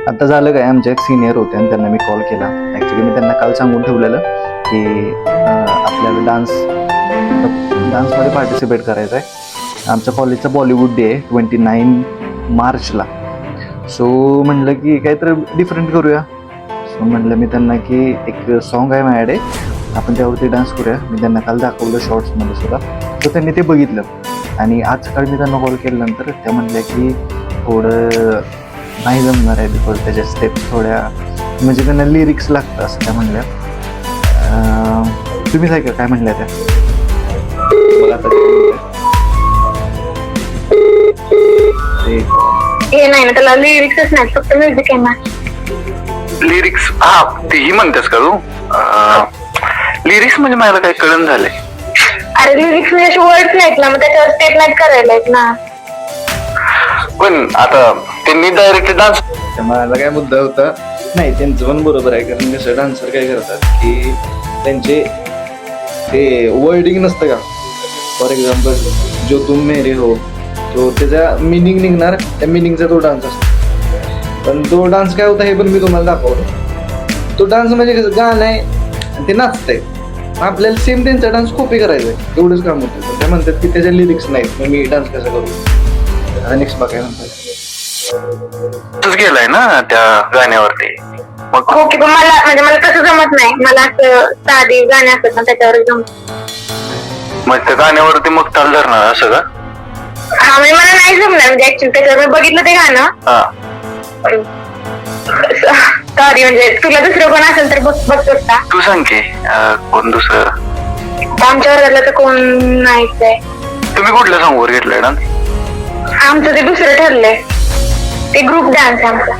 आता झालं काय, आमचे एक सिनियर होते आणि त्यांना मी कॉल केला. ॲक्च्युली मी त्यांना काल सांगून ठेवलेलं की आपल्याला डान्समध्ये पार्टिसिपेट करायचं आहे. आमच्या कॉलेजचा बॉलिवूड डे आहे 29 मार्चला. सो म्हटलं की काहीतरी डिफरंट करूया. सो म्हटलं मी त्यांना की एक सॉन्ग आहे माझ्याकडे, आपण त्यावरती डान्स करूया. मी त्यांना काल दाखवलं शॉर्ट्समध्ये सुद्धा. सो त्यांनी ते बघितलं आणि आज सकाळी मी त्यांना कॉल केल्यानंतर त्या म्हटल्या की थोडं नाही जमणार आहे बिकॉज त्याच्या स्टेप्स थोड्या म्हणजे त्यांना लिरिक्स लागतं असं त्या म्हणल्या. तुम्हीच ऐका काय म्हणल्या त्या. बघा आता हे नाही ना, त्याला लिरिक्सच नाही, फक्त म्युझिक आहे ना. लिरिक्स हा तेही म्हणतेस का तू? लिरिक्स म्हणजे मला काही कळण झालंय. अरे लिरिक्स म्हणजे वर्ड्स नाहीत ना, मग त्याच्यावर स्टेप नाहीत करायला आहेत ना. पण आता त्यांनी डायरेक्ट डान्स, माझा काय मुद्दा होता, नाही त्यांचं पण बरोबर आहे. कारण कसं डान्सर काय करतात की त्यांचे ते वर्डिंग नसतं का, फॉर एक्झाम्पल जो तुम मेरे हो, तो त्याचा मिनिंग निघणार, त्या मिनिंगचा तो डान्स असतो. पण तो डान्स काय होता हे पण मी तुम्हाला दाखवतो. तो डान्स म्हणजे कसं गाणं आहे आणि ते नाचतंय, आपल्याला सेम त्यांचा डान्स कॉपी करायचा आहे, एवढंच काम होतं. ते म्हणतात की त्याच्या लिरिक्स नाहीत, मग मी डान्स कसा करू. नेक्स्ट बघा काय म्हणतात गेलाय ना त्या गाण्यावरती. मग हो की, पण मला तसं जमत नाही. मला असं साधी गाणी असतात ना त्याच्यावर जमत. मग त्या गाण्यावरती मग ताल धरणार असं का? हा म्हणजे मला नाही जमणार, म्हणजे ऍक्च्युली त्याच्यावर मी बघितलं ते गाणं. सॉरी, म्हणजे तुला दुसरं कोण असेल तर बघतोस का? तू सांग की कोण दुसरं. आमच्या वर्गातलं तर कोण नाहीच आहे. तुम्ही कुठल्या सॉंग वर घेतलंय ना? आमचं ते दुसरं ठरलंय, ते ग्रुप डान्स आमचा.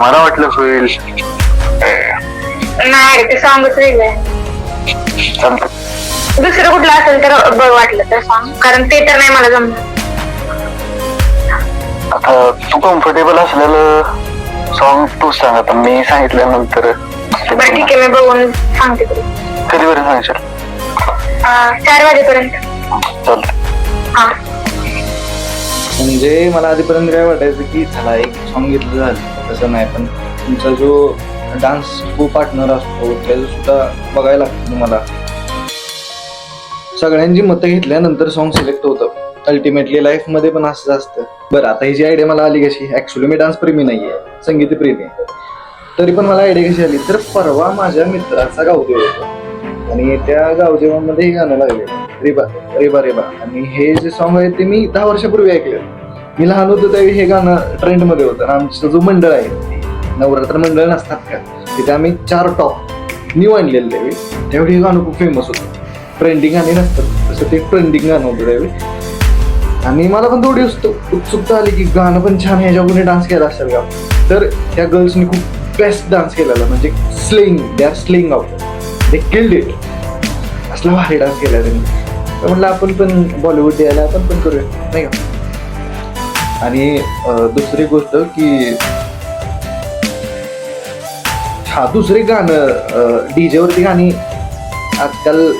मला वाटलं होईल. नाही, ते सॉंगच वेगळं आहे. चालतं. दुसरं कुठलं असेल तर बघ वाटलं तर सांग, कारण ते तर नाही मला जमणार. आता तू कम्फर्टेबल असलेलं सॉन्ग तू सांग. आता मी सांगितल्यानंतर बरं ठीक आहे, मी बघून सांगते तुला. कधीपर्यंत सांगशील? 4 वाजेपर्यंत. चालतं. हा, म्हणजे मला आधीपर्यंत काय वाटायचं की चला एक सॉन्ग घेतलं झालं, तसं नाही. पण तुमचा जो डान्स को पार्टनर असतो त्याचं सुद्धा बघायला लागतं तुम्हाला. सगळ्यांची मतं घेतल्यानंतर सॉन्ग सिलेक्ट होतं. अल्टिमेटली लाईफमध्ये पण असंच असतं. बरं, आता ही जी आयडिया मला आली कशी, ॲक्च्युली मी डान्स प्रेमी नाही आहे, संगीतप्रेमी आहे. तरी पण मला आयडिया कशी आली, तर परवा माझ्या मित्राचा गावदेव होता आणि त्या गावदेवामध्ये हे गाणं लागले, रेबा रेबा रेबा. आणि हे जे सॉन्ग आहे ते मी 10 वर्षापूर्वी ऐकलं. मी लहान होतो त्यावेळी हे गाणं ट्रेंडमध्ये होतं. आणि आमचं जो मंडळ आहे, नवरात्र मंडळ नसतात का, तिथे आम्ही 4 टॉप न्यू आणलेलं त्यावेळी हे गाणं खूप फेमस होतं. ट्रेंडिंग गाणी नसतात तसं ते ट्रेंडिंग गाणं होतं त्यावेळी. आणि मला पण थोडी उत्सुकता आली की गाणं पण छान, ह्याच्यावर डान्स केला असेल का. तर त्या गर्ल्सनी खूप बेस्ट डान्स केलेला, म्हणजे sling, they are sling out, they killed it. असला भारी डान्स केला त्यांनी. तर म्हटलं आपण पण बॉलिवूड डे आला, आपण पण करूया नाही का. आणि दुसरी गोष्ट की दुसरे गाणं डीजेवरती गाणी आजकाल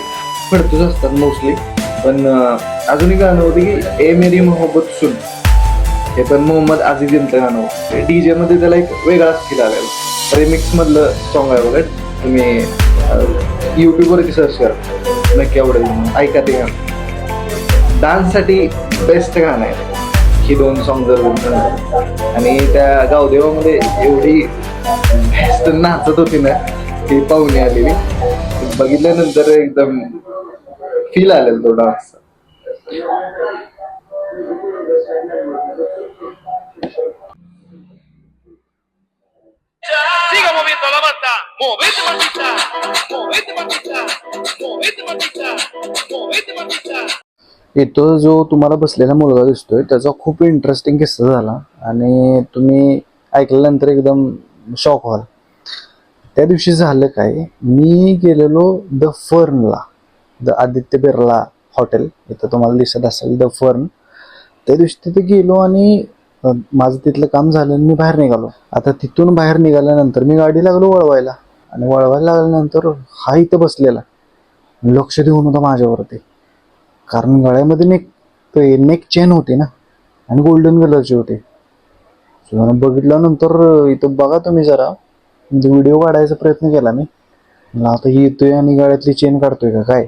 पडतच असतात मोस्टली. पण अजून एक गाणं होतं की ए मेरी मोहब्बत सुन, हे पण मोहम्मद आझीज यांचं गाणं होतं. डीजे मध्ये त्याला एक वेगळा स्किल आलेला, रिमिक्स मधलं सॉन्ग आहे बघा. तुम्ही युट्यूबवरती सर्च करा, नक्की आवडेल, ऐका ते गाणं. डान्ससाठी बेस्ट गाणं आहे ही 2 सॉन्ग जर. आणि त्या गावदेवामध्ये एवढी बेस्ट नाचत होती ना, ती पाहुणे आलेली, बघितल्यानंतर एकदम फील आलेला तो dance. Siga moviendo la banda, movete mamita, movete mamita, movete mamita, movete mamita. इथं जो तुम्हाला बसलेला मुलगा दिसतोय त्याचा खूप इंटरेस्टिंग किस्सा झाला आणि तुम्ही ऐकल्यानंतर एकदम शॉक व्हाल. त्या दिवशी झालं काय, मी गेलेलो द फर्नला, द आदित्य बिर्ला हॉटेल, इथं तुम्हाला दिसत असेल द फर्न. त्या दिवशी तिथे गेलो आणि माझं तिथलं काम झालं आणि मी बाहेर निघालो. आता तिथून बाहेर निघाल्यानंतर मी गाडी लागलो वळवायला, आणि वळवायला लागल्यानंतर हा इथं बसलेला लक्ष देऊन होता माझ्यावरती. कारण गळ्यामध्ये नेक चेन होती ना, आणि गोल्डन कलरची होती. गाणं बघितल्यानंतर इथं बघा तुम्ही जरा व्हिडिओ काढायचा प्रयत्न केला मी. मला आता ही येतोय आणि गाड्यातली चेन काढतोय का काय.